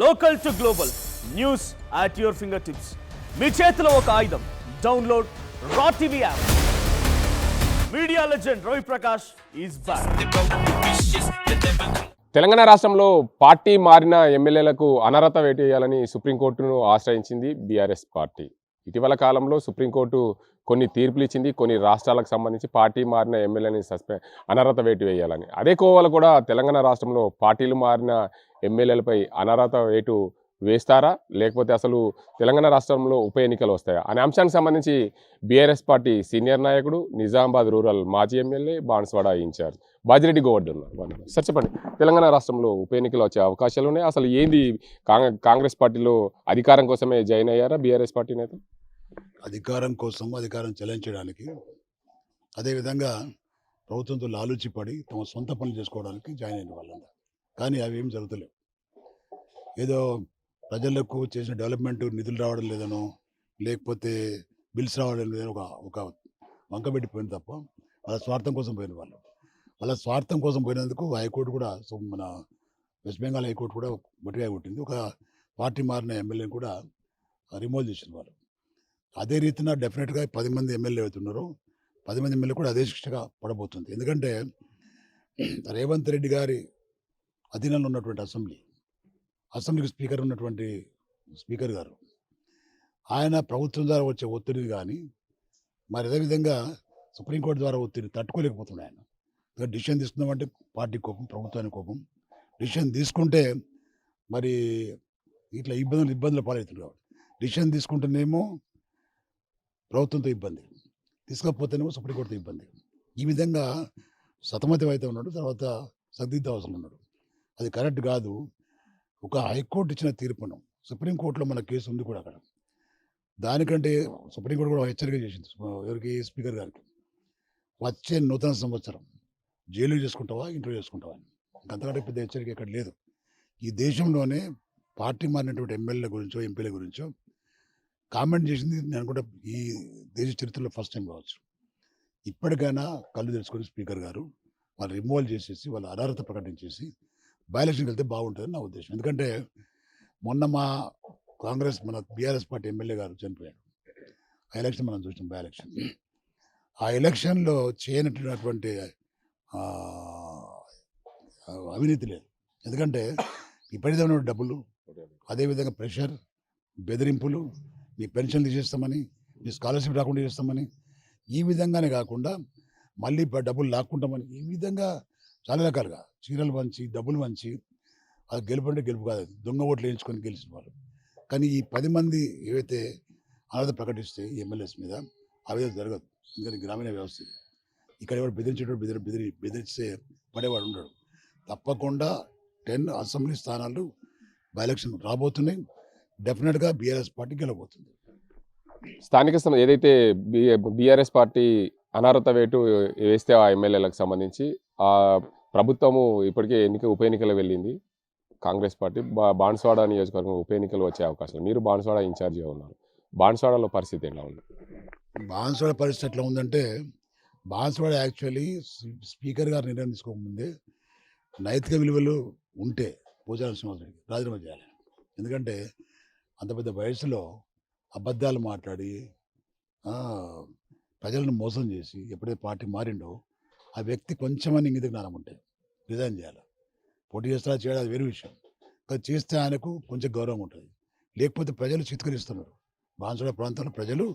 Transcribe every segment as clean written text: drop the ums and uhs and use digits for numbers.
Local to global news at your finger tips. మీ చేతిలో ఒక ఆయుధం. Download Raw TV app. Media legend Ravi Prakash is back. Telangana రాష్ట్రంలో party మారిన ఎమ్మెల్యేలకు అనర్హత వేటు వేయాలని సుప్రీంకోర్టును ఆశ్రయించింది బీఆర్ఎస్ పార్టీ. ఇటీవల కాలంలో సుప్రీంకోర్టు కొన్ని తీర్పులు ఇచ్చింది. కొన్ని రాష్ట్రాలకు సంబంధించి పార్టీ మారిన ఎమ్మెల్యేని అనర్హత వేటు వేయాలని. అదే కోవలో కూడా తెలంగాణ రాష్ట్రంలో పార్టీలు మారిన ఎమ్మెల్యేలపై అనర్హత వేటు వేస్తారా, లేకపోతే అసలు తెలంగాణ రాష్ట్రంలో ఉప ఎన్నికలు వస్తాయా అనే అంశానికి సంబంధించి బీఆర్ఎస్ పార్టీ సీనియర్ నాయకుడు, నిజామాబాద్ రూరల్ మాజీ ఎమ్మెల్యే, బాన్స్వాడ ఇన్ఛార్జ్ బాజిరెడ్డి గోవర్ధన్ ఉన్నారు. సార్ చెప్పండి, తెలంగాణ రాష్ట్రంలో ఉప ఎన్నికలు వచ్చే అవకాశాలు ఉన్నాయి. అసలు ఏంది, కాంగ్రెస్ పార్టీలో అధికారం కోసమే జాయిన్ అయ్యారా బీఆర్ఎస్ పార్టీ నేత? అధికారం కోసం, అధికారం చెల్లించడానికి, అదేవిధంగా ప్రభుత్వంతో లాలూచి పడి తమ సొంత పనులు చేసుకోవడానికి జాయిన్ అయిన వాళ్ళంతా. కానీ అవి ఏం జరుగుతలేవు. ఏదో ప్రజలకు చేసిన డెవలప్మెంట్ నిధులు రావడం లేదనో, లేకపోతే బిల్స్ రావడం లేదని ఒక వంక పెట్టిపోయింది తప్ప వాళ్ళ స్వార్థం కోసం పోయిన వాళ్ళు. వాళ్ళ స్వార్థం కోసం పోయినందుకు హైకోర్టు కూడా, మన వెస్ట్ బెంగాల్ హైకోర్టు కూడా గట్టిగా కొట్టింది. ఒక పార్టీ మారిన ఎమ్మెల్యేని కూడా రిమూవ్ చేసిన వాళ్ళు. అదే రీతిన డెఫినెట్గా 10 మంది ఎమ్మెల్యే అవుతున్నారో 10 మంది ఎమ్మెల్యే కూడా అదే శిక్షగా పడబోతుంది. ఎందుకంటే రేవంత్ రెడ్డి గారి అధీనంలో ఉన్నటువంటి అసెంబ్లీకి స్పీకర్ ఉన్నటువంటి స్పీకర్ గారు, ఆయన ప్రభుత్వం ద్వారా వచ్చే ఒత్తిడిని కానీ, మరి అదేవిధంగా సుప్రీంకోర్టు ద్వారా ఒత్తిడిని తట్టుకోలేకపోతున్నాడు. ఆయన డిసిషన్ తీసుకుందామంటే పార్టీ కోపం, ప్రభుత్వానికి కోపం. డిసిషన్ తీసుకుంటే మరి ఇట్లా ఇబ్బందులు పాలవుతుంది. కాబట్టి డిసిషన్ తీసుకుంటేనేమో ప్రభుత్వంతో ఇబ్బంది, తీసుకోకపోతేనేమో సుప్రీంకోర్టుతో ఇబ్బంది. ఈ విధంగా సతమతం అయితే ఉన్నాడు. తర్వాత సందిగ్ధ అవసరం ఉన్నాడు. అది కరెక్ట్ కాదు. ఒక హైకోర్టు ఇచ్చిన తీర్పును, సుప్రీంకోర్టులో మన కేసు ఉంది కూడా అక్కడ, దానికంటే సుప్రీంకోర్టు కూడా హెచ్చరిక చేసింది ఎవరికి, స్పీకర్ గారికి. వచ్చే నూతన సంవత్సరం జైలు చేసుకుంటావా, ఇంటర్వ్యూ చేసుకుంటావా అని. అంతకంటే పెద్ద హెచ్చరిక ఎక్కడ లేదు. ఈ దేశంలోనే పార్టీ మారినటువంటి ఎమ్మెల్యేల గురించో, ఎంపీల గురించో కామెంట్ చేసింది నేను అనుకుంటా ఈ దేశ చరిత్రలో ఫస్ట్ టైం కావచ్చు. ఇప్పటికైనా కళ్ళు తెరుచుకొని స్పీకర్ గారు వాళ్ళు రిమూవల్ చేసేసి, వాళ్ళ అనర్హత ప్రకటించేసి బై ఎలక్షన్కి వెళ్తే బాగుంటుందని నా ఉద్దేశం. ఎందుకంటే మొన్న మన బీఆర్ఎస్ పార్టీ ఎమ్మెల్యే గారు చనిపోయాడు. ఆ ఎలక్షన్ మనం చూసాం, బై ఎలక్షన్. ఆ ఎలక్షన్లో చేయనటువంటి అవినీతి లేదు. ఎందుకంటే విపరీతమైన డబ్బులు, అదేవిధంగా ప్రెషర్, బెదిరింపులు, మీ పెన్షన్ తీసేస్తామని, మీ స్కాలర్షిప్ రాకుండా చేస్తామని, ఈ విధంగానే కాకుండా మళ్ళీ డబ్బులు లాక్కుంటామని, ఈ విధంగా చాలా రకాలుగా చీరలు వంచి, డబ్బులు వంచి, అది గెలుపు అంటే గెలుపు కాదు, దొంగ ఓట్లు వేయించుకొని గెలిచిన వాళ్ళు. కానీ ఈ 10 మంది ఏవైతే అనర్హత ప్రకటిస్తే ఈ ఎమ్మెల్యేస్ మీద, ఆ విధంగా జరగదు. ఎందుకంటే గ్రామీణ వ్యవస్థ ఇది. ఇక్కడ ఎవరు బెదిరించేటోడు బెదిరిస్తే పడేవాడు ఉండడు. తప్పకుండా 10 అసెంబ్లీ స్థానాలు బై ఎలక్షన్ రాబోతున్నాయి. డెఫినెట్గా బీఆర్ఎస్ పార్టీ గెలవబోతుంది. స్థానిక ఏదైతే బీఆర్ఎస్ పార్టీ అనర్హత వేటు వేస్తే ఆ ఎమ్మెల్యేలకు సంబంధించి ఆ ప్రభుత్వము ఇప్పటికే ఉప ఎన్నికలు వెళ్ళింది. కాంగ్రెస్ పార్టీ బాన్స్వాడ నియోజకవర్గం ఉప ఎన్నికలు వచ్చే అవకాశాలు. మీరు బాన్స్వాడ ఇన్ఛార్జిగా ఉన్నారు. బాన్స్వాడలో పరిస్థితి ఎలా ఉంది? బాన్స్వాడ పరిస్థితి ఎట్లా ఉందంటే, బాన్స్వాడ యాక్చువల్లీ స్పీకర్ గారు నిర్ణయం తీసుకోకముందే నైతిక విలువలు ఉంటే పూజారి శ్రీనివాసరెడ్డి రాజీనామా చేయాలి. ఎందుకంటే అంత పెద్ద వయసులో అబద్ధాలు మాట్లాడి ప్రజలను మోసం చేసి ఎప్పుడైతే పార్టీ మారిండో, ఆ వ్యక్తి కొంచెమని ఇంగిత జ్ఞానం ఉంటే రిజైన్ చేయాలి. పోటీ చేస్తారా చేయడం అది వేరే విషయం. కానీ చేస్తే ఆయనకు కొంచెం గౌరవం ఉంటుంది. లేకపోతే ప్రజలు చిత్కరిస్తున్నారు. బాన్స్వాడ ప్రాంతంలో ప్రజలు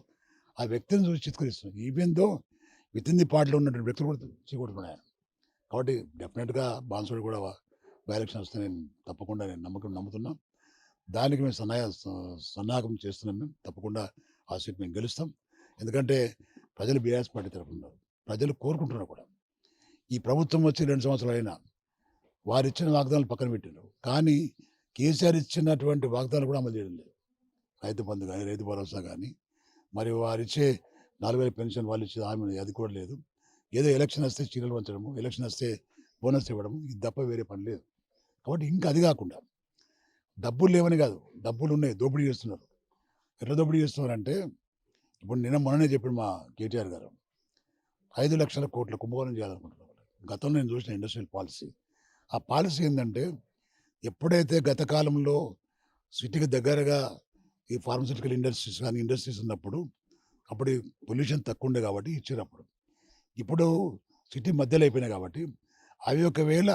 ఆ వ్యక్తిని చూసి చిత్కరిస్తున్నారు. Even though with in the పార్టీలో ఉన్నటువంటి వ్యక్తులు కూడా చీకొట్టుకున్నాయి ఆయన. కాబట్టి డెఫినెట్గా బాన్స్వాడ కూడా బై ఎలక్షన్ వస్తే తప్పకుండా నమ్ముతున్నాం. దానికి మేము సన్నాహకం చేస్తున్నాం. మేము తప్పకుండా ఆ సీట్ మేము గెలుస్తాం. ఎందుకంటే ప్రజలు బీఆర్ఎస్ పార్టీ తరఫున ఉన్నారు. ప్రజలు కోరుకుంటున్నారు కూడా. ఈ ప్రభుత్వం వచ్చి 2 సంవత్సరాలు అయినా వారు ఇచ్చిన వాగ్దానాలు పక్కన పెట్టినారు. కానీ కేసీఆర్ ఇచ్చినటువంటి వాగ్దానాలు కూడా అమలు చేయడం లేదు. రైతు బంధు కానీ, రైతు భరోసా కానీ, మరి వారు ఇచ్చే 4,000 పెన్షన్ వాళ్ళు ఇచ్చే హామీ అది కూడా లేదు. ఏదో ఎలక్షన్ వస్తే చీరలు పంచడము, ఎలక్షన్ వస్తే బోనస్ ఇవ్వడము, ఇది తప్ప వేరే పని లేదు. కాబట్టి ఇంకా అది కాకుండా డబ్బులు లేవని కాదు, డబ్బులు ఉన్నాయి, దోపిడీ చేస్తున్నారు. ఎట్లా దోపిడీ చేస్తున్నారంటే, ఇప్పుడు మొన్ననే చెప్పాడు మా కేటీఆర్ గారు, 5 లక్షల కోట్ల కుంభకోణం చేయాలనుకుంటున్నారు. గతంలో నేను చూసిన ఇండస్ట్రియల్ పాలసీ. ఆ పాలసీ ఏంటంటే, ఎప్పుడైతే గత కాలంలో సిటీకి దగ్గరగా ఈ ఫార్మస్యూటికల్ ఇండస్ట్రీస్ ఉన్నప్పుడు అప్పుడు పొల్యూషన్ తక్కువ ఉండే కాబట్టి ఇచ్చారు అప్పుడు. ఇప్పుడు సిటీ మధ్యలో అయిపోయినాయి కాబట్టి అవి ఒకవేళ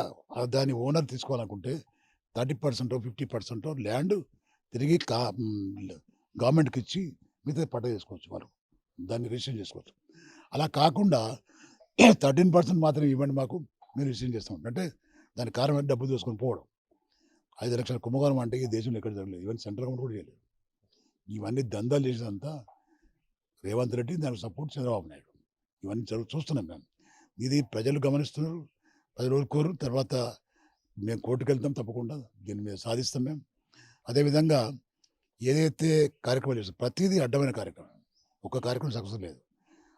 దాని ఓనర్ తీసుకోవాలనుకుంటే 30% 50% ల్యాండ్ తిరిగి గవర్నమెంట్కి ఇచ్చి మిగతా పట్ట చేసుకోవచ్చు, వాళ్ళు దాన్ని రిజిస్టర్ చేసుకోవచ్చు. అలా కాకుండా 13% మాత్రం ఇవ్వండి మాకు, మేము రిజిస్టర్ చేస్తాం అంటే దానికి కారణం డబ్బులు తీసుకొని పోవడం. 5 లక్షల కుంభకోణం అంటే ఈ దేశంలో ఎక్కడ జరగలేదు, ఈవెన్ సెంట్రల్ గవర్నమెంట్ కూడా చేయలేదు. ఇవన్నీ దందాలు చేసేదంతా రేవంత్ రెడ్డి, దానికి సపోర్ట్ చంద్రబాబు నాయుడు. ఇవన్నీ చూస్తున్నాం మేము. ఇది ప్రజలు గమనిస్తున్నారు, ప్రజలు ఊరుకోరు. తర్వాత మేము కోర్టుకు వెళ్తాం, తప్పకుండా దీని మీద సాధిస్తాం మేము. అదేవిధంగా ఏదైతే కార్యక్రమాలు చేస్తాం ప్రతిదీ అడ్డమైన కార్యక్రమం, ఒక్క కార్యక్రమం సక్సెస్ లేదు.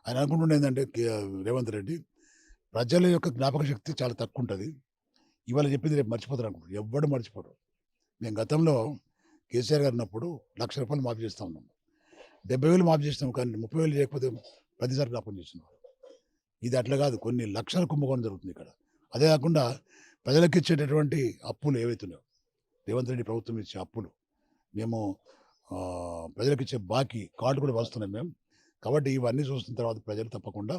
ఆయన అనుకుంటుండే ఏంటంటే రేవంత్ రెడ్డి ప్రజల యొక్క జ్ఞాపక శక్తి చాలా తక్కువ ఉంటుంది, ఇవాళ చెప్పింది రేపు మర్చిపోతారు అనుకుంటారు. ఎవ్వడు మర్చిపోరు. మేము గతంలో కేసీఆర్ గారు ఉన్నప్పుడు ₹1,00,000 మాఫీ చేస్తూ ఉన్నాం, 70,000 మాఫీ చేసినాం, కానీ 30,000 చేయకపోతే ప్రతిసారి జ్ఞాపకం చేస్తున్నాం. ఇది అట్లా కాదు, కొన్ని లక్షల కుంభకోణం జరుగుతుంది ఇక్కడ. అదే కాకుండా ప్రజలకు ఇచ్చేటటువంటి అప్పులు ఏవైతున్నాయో, రేవంత్ రెడ్డి ప్రభుత్వం ఇచ్చే అప్పులు, మేము ప్రజలకు ఇచ్చే బాకీ కార్డు కూడా వస్తున్నాం మేము. కాబట్టి ఇవన్నీ చూస్తున్న తర్వాత ప్రజలు తప్పకుండా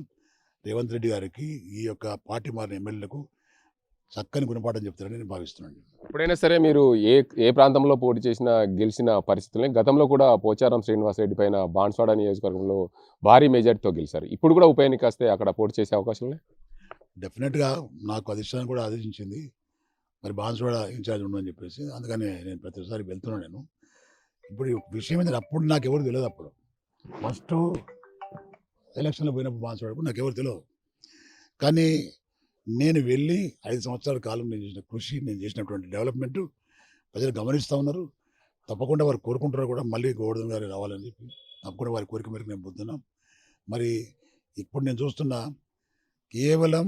రేవంత్ రెడ్డి గారికి, ఈ యొక్క పార్టీ మారిన ఎమ్మెల్యేలకు చక్కని గుణపాఠం చెప్తారని నేను భావిస్తున్నాను. ఎప్పుడైనా సరే మీరు ఏ ప్రాంతంలో పోటీ చేసినా గెలిచిన పరిస్థితులే. గతంలో కూడా పోచారం శ్రీనివాసరెడ్డి పైన బాన్స్వాడ నియోజకవర్గంలో భారీ మెజార్టీతో గెలిచారు. ఇప్పుడు కూడా ఉప ఎన్నిక వస్తే అక్కడ పోటీ చేసే అవకాశం ఉన్నాయి. డెఫినెట్గా నాకు అధిష్టానం కూడా ఆదేశించింది, మరి బాన్స్వాడ ఇన్ఛార్జ్ ఉండని చెప్పేసి. అందుకని నేను ప్రతిసారి వెళ్తున్నాను. నేను ఇప్పుడు విషయం ఏంటంటే అప్పుడు నాకు ఎవరు తెలియదు. అప్పుడు ఫస్ట్ ఎలక్షన్లో పోయినప్పుడు బాన్స్వాడకు నాకు ఎవరు తెలియదు. కానీ నేను వెళ్ళి 5 సంవత్సరాల కాలం నేను చేసిన కృషి, నేను చేసినటువంటి డెవలప్మెంట్ ప్రజలు గమనిస్తూ ఉన్నారు. తప్పకుండా వారు కోరుకుంటున్నారు కూడా, మళ్ళీ గోవర్ధన్ గారు రావాలని చెప్పి. తప్పకుండా వారి కోరిక మేరకు నేను పొద్దున్నాం. మరి ఇప్పుడు నేను చూస్తున్నా కేవలం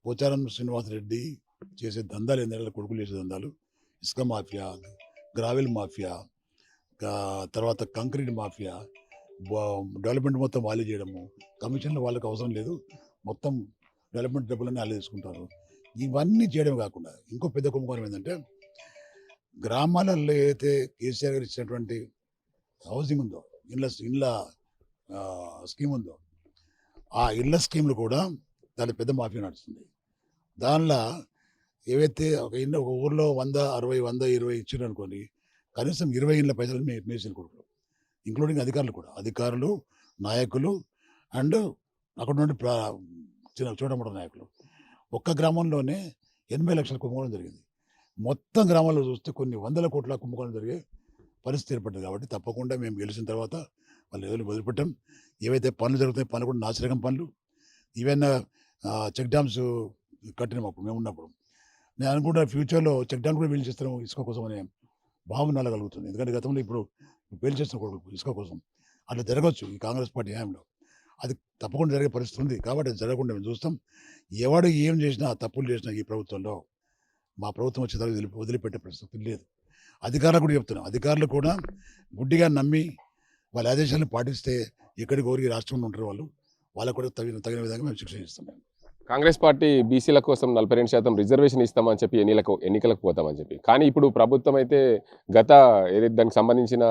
పోచారం శ్రీనివాసరెడ్డి చేసే దందాలు ఏంటంటే, కొడుకులు చేసే దందాలు, ఇసుక మాఫియా, గ్రావెల్ మాఫియా, తర్వాత కంక్రీట్ మాఫియా, డెవలప్మెంట్ మొత్తం వాళ్ళే చేయడము, కమిషన్లు వాళ్ళకి అవసరం లేదు, మొత్తం డెవలప్మెంట్ డబ్బులన్నీ వాళ్ళే తీసుకుంటారు. ఇవన్నీ చేయడం కాకుండా ఇంకో పెద్ద కుంభకోణం ఏంటంటే, గ్రామాలలో అయితే కేసీఆర్ గారు ఇచ్చినటువంటి హౌసింగ్ ఉందో, ఇళ్ళ స్కీమ్ ఉందో, ఆ ఇళ్ళ స్కీమ్లు కూడా దాని పెద్ద మాఫియా నడుస్తుంది. దానిలో ఏవైతే ఒక ఊర్లో 100, 60, 100, 20 ఇచ్చారు అనుకోండి, కనీసం 20 ఇళ్ళ పైసలు మేసిన కొడుకులు, ఇంక్లూడింగ్ అధికారులు కూడా, అధికారులు, నాయకులు అండ్ అక్కడ నుండి చూడమూడ నాయకులు. ఒక్క గ్రామంలోనే 80 లక్షల కుంభకోణం జరిగింది. మొత్తం గ్రామాల్లో చూస్తే కొన్ని 100 కోట్ల కుంభకోణం జరిగే పరిస్థితి ఏర్పడింది. కాబట్టి తప్పకుండా మేము గెలిచిన తర్వాత వాళ్ళు ఏదో వదిలిపెట్టాం. ఏవైతే పనులు జరుగుతాయి, పనులు కూడా నాసిరకం పనులు, ఈవెన్ చెక్ డ్యామ్స్ కట్టినాం అప్పుడు మేము ఉన్నప్పుడు. నేను అనుకుంటున్న ఫ్యూచర్లో చెక్ డ్యామ్ కూడా వీలు చేస్తాము ఇసుక కోసం అనే భావన కలుగుతుంది. ఎందుకంటే గతంలో ఇప్పుడు వీలు చేస్తున్న కొడుకు ఇసుక కోసం అట్లా జరగవచ్చు ఈ కాంగ్రెస్ పార్టీ హయాంలో. అది తప్పకుండా జరిగే పరిస్థితి ఉంది. కాబట్టి అది జరగకుండా మేము చూస్తాం. ఎవడు ఏం చేసినా, తప్పులు చేసినా ఈ ప్రభుత్వంలో, మా ప్రభుత్వం వచ్చే తర్వాత వదిలిపెట్టే పరిస్థితి లేదు. అధికారులు కూడా చెప్తున్నాం, అధికారులు కూడా గుడ్డిగా నమ్మి వాళ్ళ ఆదేశాలను పాటిస్తే ఎక్కడికి ఊరికి రాష్ట్రంలో ఉంటారు వాళ్ళు, వాళ్ళకు కూడా తగిన విధంగా మేము శిక్షణ ఇస్తాం. కాంగ్రెస్ పార్టీ బీసీల కోసం 42% రిజర్వేషన్ ఇస్తామని చెప్పి ఎన్నికలకు పోతామని చెప్పి, కానీ ఇప్పుడు ప్రభుత్వం అయితే ఏదైతే దానికి సంబంధించిన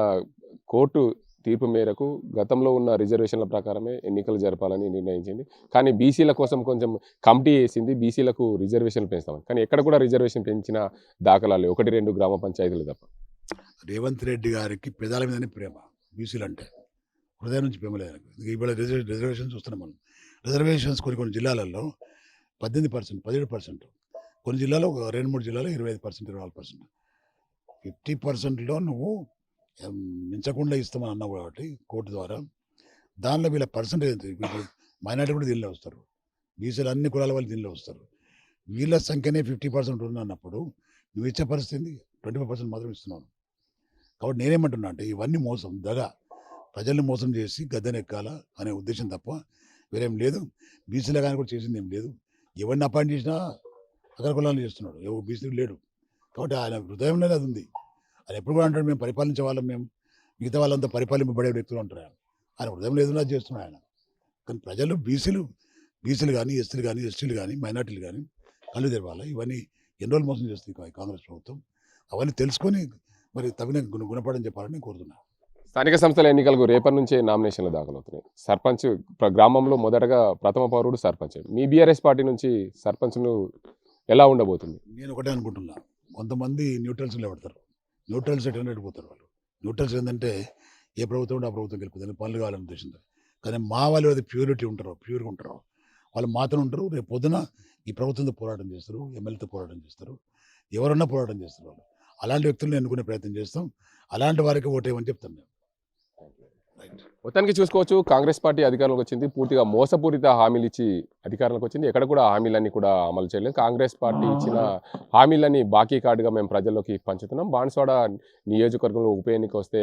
కోర్టు తీర్పు మేరకు గతంలో ఉన్న రిజర్వేషన్ల ప్రకారమే ఎన్నికలు జరపాలని నిర్ణయించింది. కానీ బీసీల కోసం కొంచెం కమిటీ వేసింది, బీసీలకు రిజర్వేషన్లు పెంచుతామని. కానీ ఎక్కడ కూడా రిజర్వేషన్ పెంచిన దాఖలాలు 1-2 గ్రామ పంచాయతీలు తప్ప. రేవంత్ రెడ్డి గారికి పెదాల మీదనే ప్రేమ, బీసీలు అంటే హృదయం నుంచి ప్రేమ లేదు. ఇవాళ రిజర్వేషన్ చూస్తున్నాం మనం. రిజర్వేషన్స్ కొన్ని జిల్లాలలో 18%, 17%, కొన్ని జిల్లాలో 2-3 జిల్లాలో 25%, 24%. 50%లో నువ్వు మించకుండా ఇస్తామని అన్నావు కాబట్టి కోర్టు ద్వారా, దానిలో వీళ్ళ పర్సంటేజ్, మైనార్టీ కూడా దీనిలో వస్తారు, బీసీలు అన్ని కులాల వాళ్ళు దీనిలో వస్తారు. వీళ్ళ సంఖ్యనే 50% ఉన్నప్పుడు నువ్వు ఇచ్చే పరిస్థితి 25% మాత్రం ఇస్తున్నాను. కాబట్టి నేనేమంటున్నా అంటే ఇవన్నీ మోసం, ప్రజల్ని మోసం చేసి గద్దెనెక్కాలా అనే ఉద్దేశం తప్ప వేరేం లేదు. బీసీల కానీ కూడా చేసింది ఏం లేదు. ఎవరిని అపాయింట్ చేసినా అగ్ర కులాలను చేస్తున్నాడు, ఎవరు బీసీలు లేడు. కాబట్టి ఆయన హృదయంలోనే అది ఉంది. ఆయన ఎప్పుడు కూడా అంటాడు, మేము పరిపాలించే వాళ్ళం, మేము మిగతా వాళ్ళంతా పరిపాలింపబడే వ్యక్తులు అంటారు. ఆయన హృదయం లేదున్నా చేస్తున్నాడు ఆయన. కానీ ప్రజలు బీసీలు కానీ, ఎస్సీలు కానీ, ఎస్టీలు కానీ, మైనార్టీలు కానీ కళ్ళు తెరవాలి. ఇవన్నీ ఎన్ని రోజులు మోసం చేస్తుంది కాంగ్రెస్ ప్రభుత్వం. అవన్నీ తెలుసుకొని మరి తగిన గుణపాఠం చెప్పాలని నేను కోరుతున్నాను. స్థానిక సంస్థల ఎన్నికలకు రేపటి నుంచే నామినేషన్లు దాఖలవుతున్నాయి. సర్పంచ్ గ్రామంలో మొదటగా ప్రథమ పౌరుడు సర్పంచ్. మీ బీఆర్ఎస్ పార్టీ నుంచి సర్పంచ్ను ఎలా ఉండబోతుంది? నేను ఒకటే అనుకుంటున్నా, కొంతమంది న్యూట్రల్స్లో పెడతారు, న్యూట్రల్స్ ఎటు పోతారు. వాళ్ళు న్యూట్రల్స్ ఏంటంటే ఏ ప్రభుత్వం ఉంటే ఆ ప్రభుత్వం గెలుపుతుంది, పనులు కావాలని ఉద్దేశంతో. కానీ మా వాళ్ళు అది ప్యూర్గా ఉంటారు, వాళ్ళు మాత్రం ఉంటారు. రేపు పొద్దున ఈ ప్రభుత్వంతో పోరాటం చేస్తారు, ఎమ్మెల్యేతో పోరాటం చేస్తారు, ఎవరన్నా పోరాటం చేస్తారు. వాళ్ళు అలాంటి వ్యక్తులను ఎన్నుకునే ప్రయత్నం చేస్తాం. అలాంటి వారికి ఓటేయమని చెప్తాం మేము. మొత్తానికి చూసుకోవచ్చు, కాంగ్రెస్ పార్టీ అధికారంలోకి వచ్చింది, పూర్తిగా మోసపూరిత హామీలు ఇచ్చి అధికారంలోకి వచ్చింది. ఎక్కడ కూడా హామీలన్నీ కూడా అమలు చేయలేదు. కాంగ్రెస్ పార్టీ ఇచ్చిన హామీలన్నీ బాకీ కార్డుగా మేము ప్రజల్లోకి పంచుతున్నాం. బాన్స్వాడ నియోజకవర్గంలో ఉప ఎన్నిక వస్తే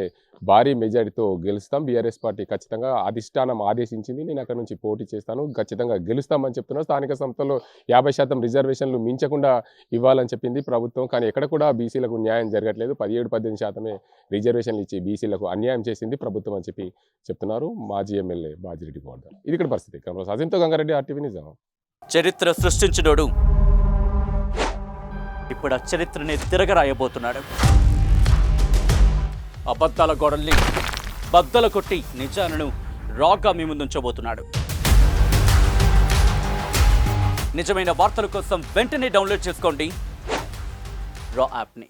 భారీ మెజారిటీతో గెలుస్తాం. బీఆర్ఎస్ పార్టీ ఖచ్చితంగా అధిష్టానం ఆదేశించింది, నేను అక్కడ నుంచి పోటీ చేస్తాను, ఖచ్చితంగా గెలుస్తామని చెప్తున్నాం. స్థానిక సంస్థల్లో 50% రిజర్వేషన్లు మించకుండా ఇవ్వాలని చెప్పింది ప్రభుత్వం. కానీ ఎక్కడ కూడా బీసీలకు న్యాయం జరగట్లేదు. 17-18% రిజర్వేషన్లు ఇచ్చి బీసీలకు అన్యాయం చేసింది ప్రభుత్వం అని చెప్పి చెప్తున్నారు మాజీ ఎమ్మెల్యే బాజిరెడ్డి గోవర్ధన్. ఇది ఇక్కడ పరిస్థితి. అజింతో గంగారెడ్డి, RTV నిజాం. చరిత్ర సృష్టించినోడు ఇప్పుడు ఆ చరిత్రని తిరగరాయబోతున్నాడు. అబద్ధాల గోడల్ని బద్దల కొట్టి నిజాలను రాగా మీ ముందుంచబోతున్నాడు. నిజమైన వార్తల కోసం వెంటనే డౌన్లోడ్ చేసుకోండి రా యాప్ని.